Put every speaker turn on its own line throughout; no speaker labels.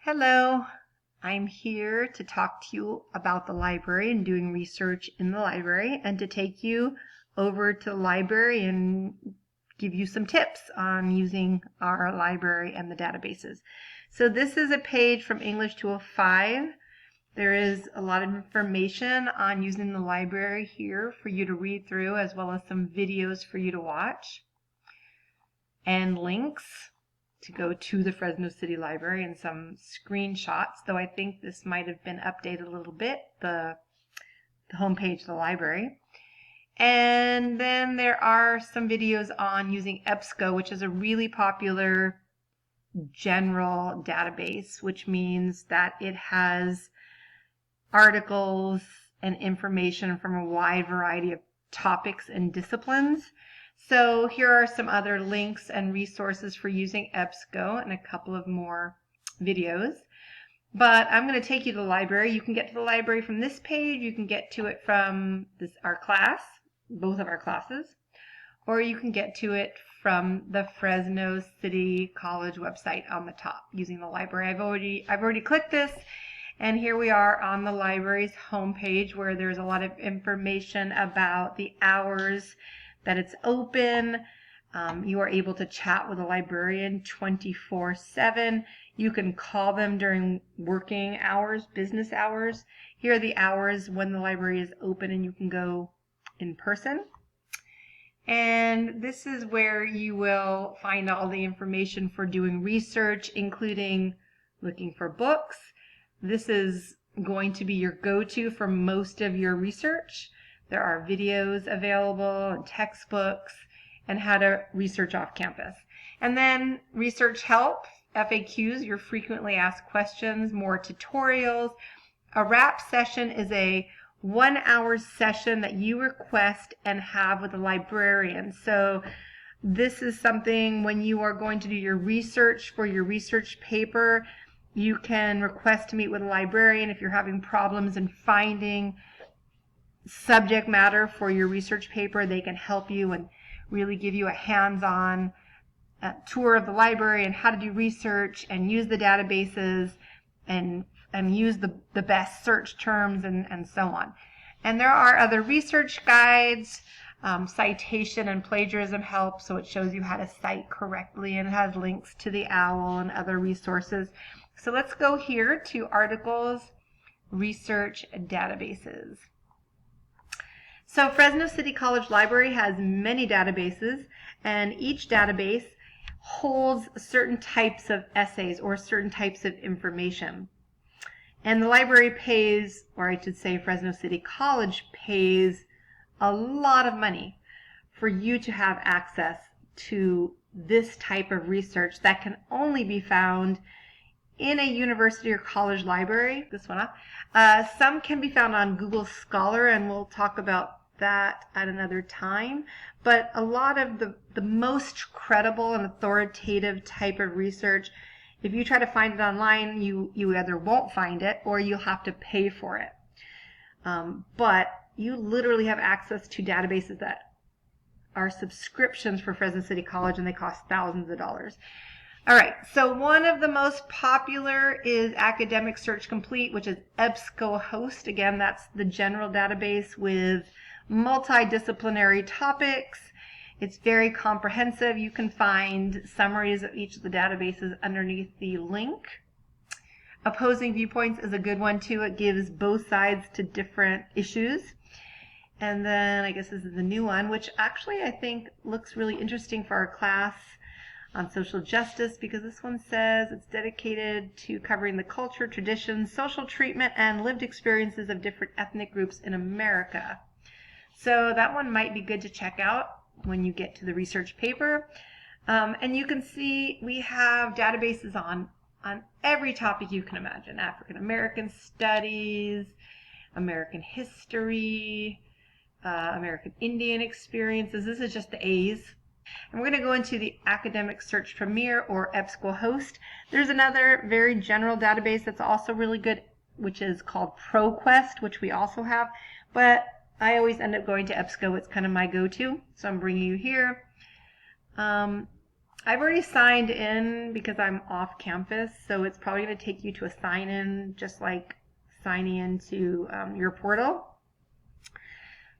Hello, I'm here to talk to you about the library and doing research in the library and to take you over to the library and give you some tips on using our library and the databases. So this is a page from English 205. There is a lot of information on using the library here for you to read through, as well as some videos for you to watch and links to go to the Fresno City Library and some screenshots, though I think this might have been updated a little bit, the homepage of the library. And then there are some videos on using EBSCO, which is a really popular general database, which means that it has articles and information from a wide variety of topics and disciplines. So here are some other links and resources for using EBSCO and a couple of more videos. But I'm going to take you to the library. You can get to the library from this page. You can get to it from our class, both of our classes, or you can get to it from the Fresno City College website on the top using the library. I've already clicked this, and here we are on the library's homepage where there's a lot of information about the hours that it's open. You are able to chat with a librarian 24/7. You can call them during working hours, business hours. Here are the hours when the library is open and you can go in person. And this is where you will find all the information for doing research, including looking for books. This is going to be your go-to for most of your research. There are videos available and textbooks and how to research off campus. And then research help, FAQs, your frequently asked questions, more tutorials. A wrap session is a 1-hour session that you request and have with a librarian. So this is something when you are going to do your research for your research paper, you can request to meet with a librarian if you're having problems in finding subject matter for your research paper. They can help you and really give you a hands-on tour of the library and how to do research and use the databases and use the best search terms and so on. And there are other research guides, citation and plagiarism help, so it shows you how to cite correctly, and it has links to the OWL and other resources. So let's go here to articles, research, databases. So Fresno City College Library has many databases, and each database holds certain types of essays or certain types of information. And the library pays, or I should say Fresno City College pays, a lot of money for you to have access to this type of research that can only be found in a university or college library. This one up. Some can be found on Google Scholar, and we'll talk about that at another time. But a lot of the most credible and authoritative type of research, if you try to find it online, you either won't find it or you'll have to pay for it. But you literally have access to databases that are subscriptions for Fresno City College, and they cost thousands of dollars. All right, so one of the most popular is Academic Search Complete, which is EBSCOhost. Again, that's the general database with multidisciplinary topics. It's very comprehensive. You can find summaries of each of the databases underneath the link. Opposing Viewpoints is a good one too. It gives both sides to different issues. And then I guess this is the new one, which actually I think looks really interesting for our class on social justice, because this one says it's dedicated to covering the culture, traditions, social treatment, and lived experiences of different ethnic groups in America. So that one might be good to check out when you get to the research paper. And you can see we have databases on every topic you can imagine: African American studies, American history, American Indian experiences. This is just the A's. And we're going to go into the Academic Search Premier, or EBSCOhost. There's another very general database that's also really good, which is called ProQuest, which we also have. But I always end up going to EBSCO. It's kind of my go-to, so I'm bringing you here. I've already signed in because I'm off campus, so it's probably going to take you to a sign in, just like signing into your portal.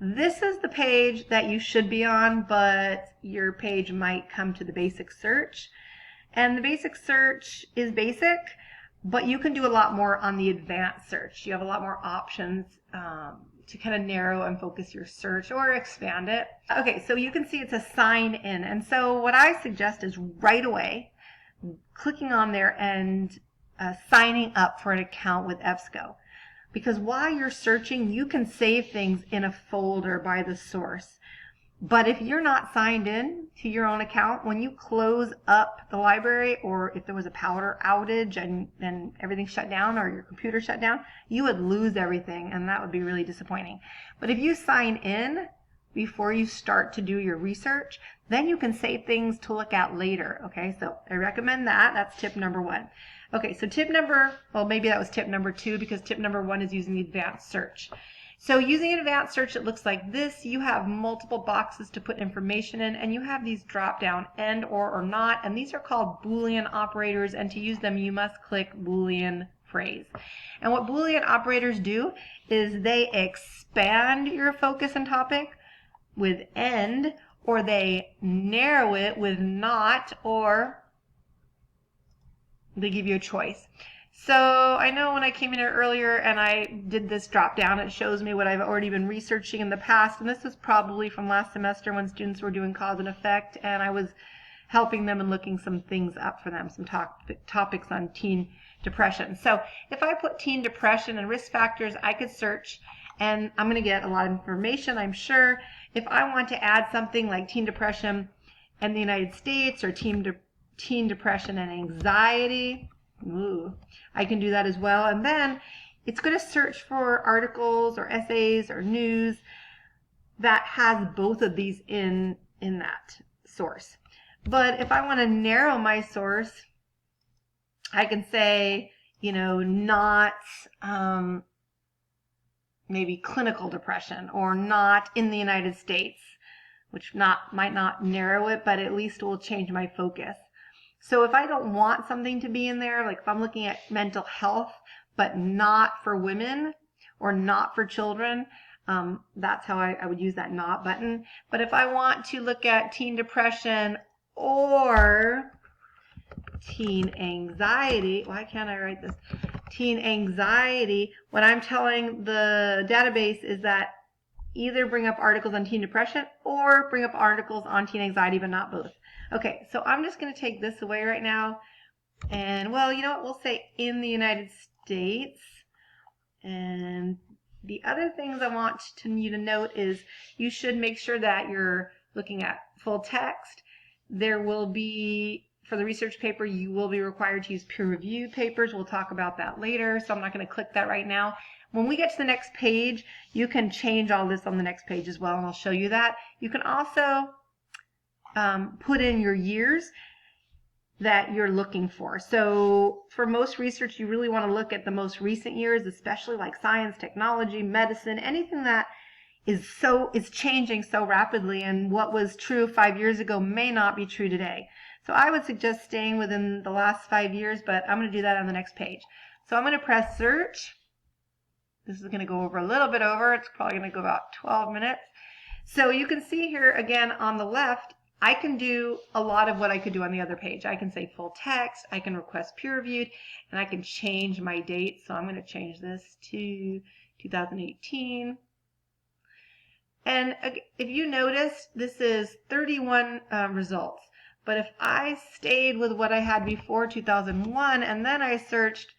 This is the page that you should be on, but your page might come to the basic search. And the basic search is basic, but you can do a lot more on the advanced search. You have a lot more options to kind of narrow and focus your search or expand it. Okay, so you can see it's a sign in. And so what I suggest is right away clicking on there and signing up for an account with EBSCO. Because while you're searching, you can save things in a folder by the source. But if you're not signed in to your own account, when you close up the library, or if there was a power outage and everything shut down or your computer shut down, you would lose everything, and that would be really disappointing. But if you sign in before you start to do your research, then you can save things to look at later. Okay, so I recommend that. That's tip number 1. Okay, so maybe that was tip number 2, because tip number 1 is using the advanced search. So using an advanced search, it looks like this. You have multiple boxes to put information in, and you have these drop down and or not, and these are called Boolean operators, and to use them you must click Boolean phrase. And what Boolean operators do is they expand your focus and topic with and, or they narrow it with not, or they give you a choice. So I know when I came in here earlier and I did this drop down, it shows me what I've already been researching in the past, and this was probably from last semester when students were doing cause and effect, and I was helping them and looking some things up for them, some topics on teen depression. So if I put teen depression and risk factors, I could search, and I'm going to get a lot of information, I'm sure. If I want to add something like teen depression in the United States, or teen depression and anxiety, I can do that as well. And then it's going to search for articles or essays or news that has both of these in that source. But if I want to narrow my source, I can say, not maybe clinical depression, or not in the United States, which might not narrow it, but at least will change my focus. So if I don't want something to be in there, like if I'm looking at mental health, but not for women or not for children, that's how I would use that not button. But if I want to look at teen depression or teen anxiety, why can't I write this? Teen anxiety, what I'm telling the database is that either bring up articles on teen depression or bring up articles on teen anxiety, but not both. Okay, so I'm just going to take this away right now. And, well, you know what? We'll say in the United States. And the other things I want you to note is you should make sure that you're looking at full text. There will be, for the research paper, you will be required to use peer-reviewed papers. We'll talk about that later, so I'm not going to click that right now. When we get to the next page, you can change all this on the next page as well, and I'll show you that. You can also put in your years that you're looking for. So for most research, you really want to look at the most recent years, especially like science, technology, medicine, anything that is changing so rapidly, and what was true 5 years ago may not be true today. So I would suggest staying within the last 5 years, but I'm going to do that on the next page. So I'm going to press search. This is going to go over a little bit over. It's probably going to go about 12 minutes. So you can see here again on the left, I can do a lot of what I could do on the other page. I can say full text, I can request peer reviewed, and I can change my date. So I'm going to change this to 2018. And if you notice, this is 31 results. But if I stayed with what I had before 2001 and then I searched,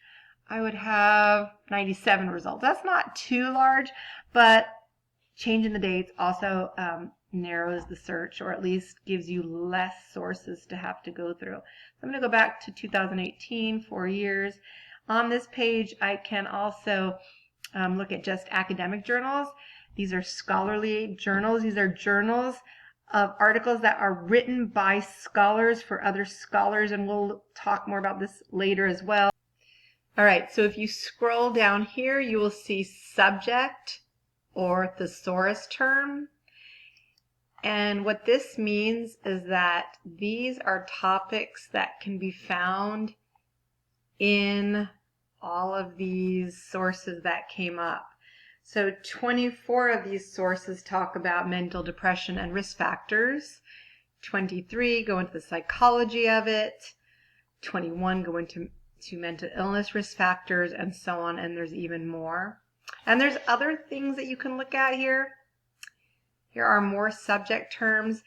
I would have 97 results. That's not too large, but changing the dates also narrows the search, or at least gives you less sources to have to go through. So I'm going to go back to 2018, 4 years. On this page, I can also look at just academic journals. These are scholarly journals. These are journals of articles that are written by scholars for other scholars, and we'll talk more about this later as well. All right, so if you scroll down here, you will see subject or thesaurus term. And what this means is that these are topics that can be found in all of these sources that came up. So 24 of these sources talk about mental depression and risk factors. 23 go into the psychology of it. 21 go into mental illness risk factors, and so on, and there's even more. And there's other things that you can look at here. Here are more subject terms.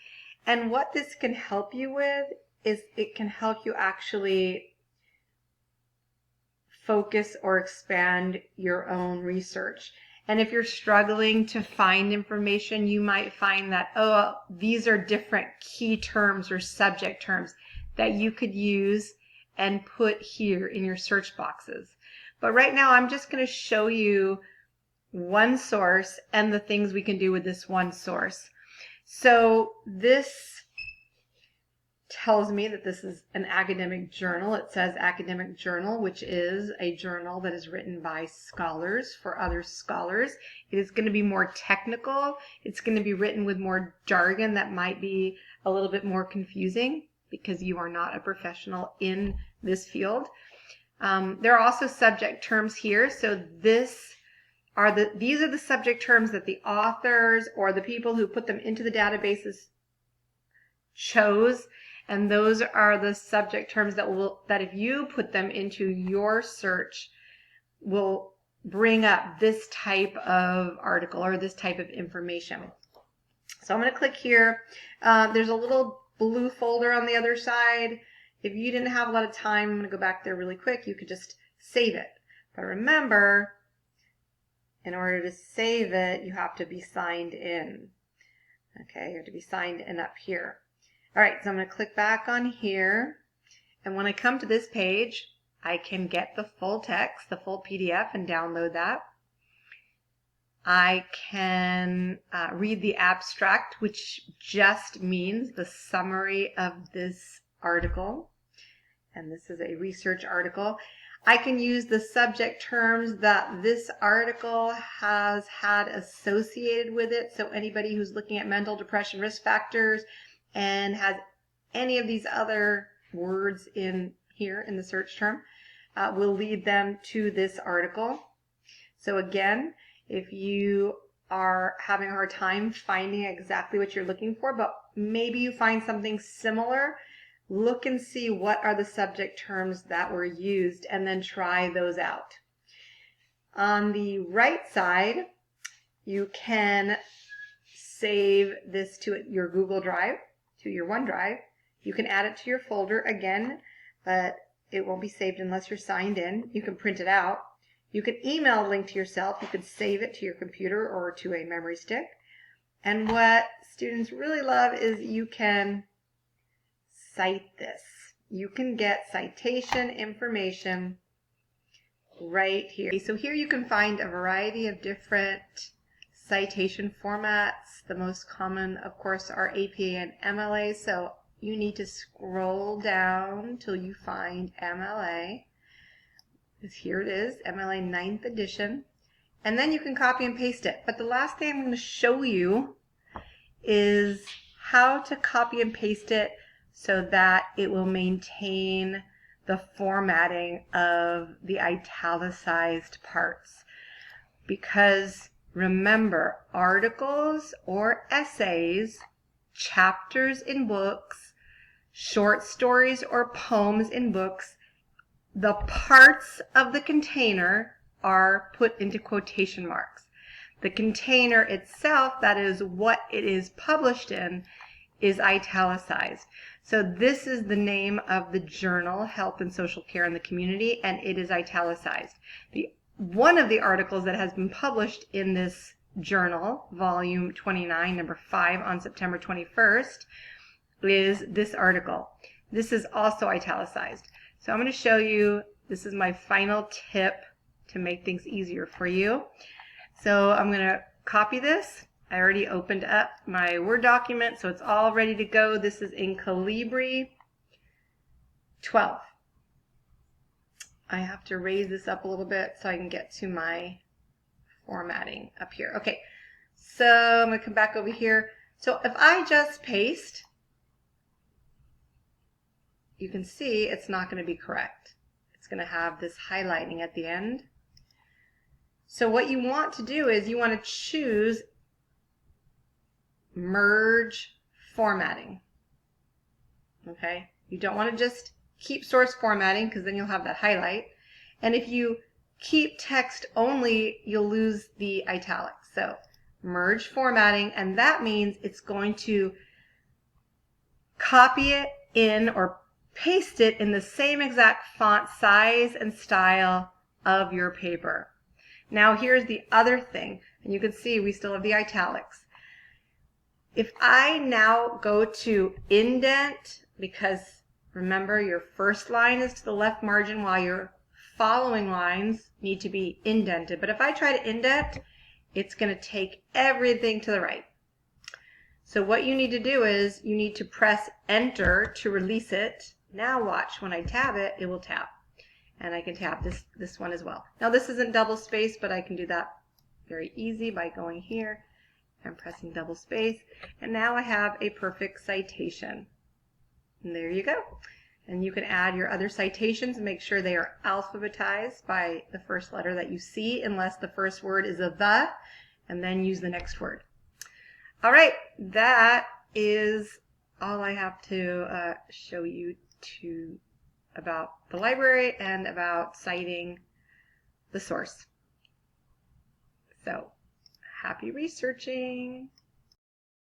And what this can help you with is it can help you actually focus or expand your own research. And if you're struggling to find information, you might find that, oh, these are different key terms or subject terms that you could use and put here in your search boxes. But right now, I'm just going to show you one source and the things we can do with this one source. So this tells me that this is an academic journal. It says academic journal, which is a journal that is written by scholars for other scholars. It is going to be more technical. It's going to be written with more jargon that might be a little bit more confusing because you are not a professional in this field. There are also subject terms here. So these are the subject terms that the authors or the people who put them into the databases chose, and those are the subject terms that if you put them into your search will bring up this type of article or this type of information. So I'm going to click here. There's a little blue folder on the other side. If you didn't have a lot of time, I'm going to go back there really quick. You could just save it. But remember, in order to save it, you have to be signed in. Okay, you have to be signed in up here. All right, so I'm going to click back on here. And when I come to this page, I can get the full text, the full PDF, and download that. I can read the abstract, which just means the summary of this article. And this is a research article. I can use the subject terms that this article has had associated with it. So anybody who's looking at mental depression risk factors and has any of these other words in here in the search term will lead them to this article. So again, if you are having a hard time finding exactly what you're looking for, but maybe you find something similar, look and see what are the subject terms that were used and then try those out. On the right side, you can save this to your Google Drive, to your OneDrive. You can add it to your folder again, but it won't be saved unless you're signed in. You can print it out. You can email a link to yourself. You could save it to your computer or to a memory stick. And what students really love is you can cite this. You can get citation information right here. So here you can find a variety of different citation formats. The most common, of course, are APA and MLA. So you need to scroll down till you find MLA. Here it is, MLA 9th edition. And then you can copy and paste it. But the last thing I'm going to show you is how to copy and paste it so that it will maintain the formatting of the italicized parts. Because remember, articles or essays, chapters in books, short stories or poems in books, the parts of the container are put into quotation marks. The container itself, that is what it is published in, is italicized. So this is the name of the journal, Health and Social Care in the Community, and it is italicized. One of the articles that has been published in this journal, volume 29, number 5, on September 21st, is this article. This is also italicized. So I'm going to show you, this is my final tip to make things easier for you. So I'm going to copy this. I already opened up my Word document, so it's all ready to go. This is in Calibri 12. I have to raise this up a little bit so I can get to my formatting up here. Okay, so I'm going to come back over here. So if I just paste, you can see it's not going to be correct. It's going to have this highlighting at the end. So what you want to do is you want to choose merge formatting. Okay? You don't want to just keep source formatting because then you'll have that highlight. And if you keep text only, you'll lose the italics. So merge formatting, and that means it's going to copy it in or paste it in the same exact font size and style of your paper. Now here's the other thing, and you can see we still have the italics. If I now go to indent, because remember your first line is to the left margin while your following lines need to be indented. But if I try to indent, it's going to take everything to the right. So what you need to do is you need to press enter to release it. Now watch, when I tab it, it will tab. And I can tab this one as well. Now this isn't double space, but I can do that very easy by going here and pressing double space. And now I have a perfect citation. And there you go. And you can add your other citations and make sure they are alphabetized by the first letter that you see, unless the first word is a the, and then use the next word. All right, that is all I have to show you about the library and about citing the source. So, happy researching!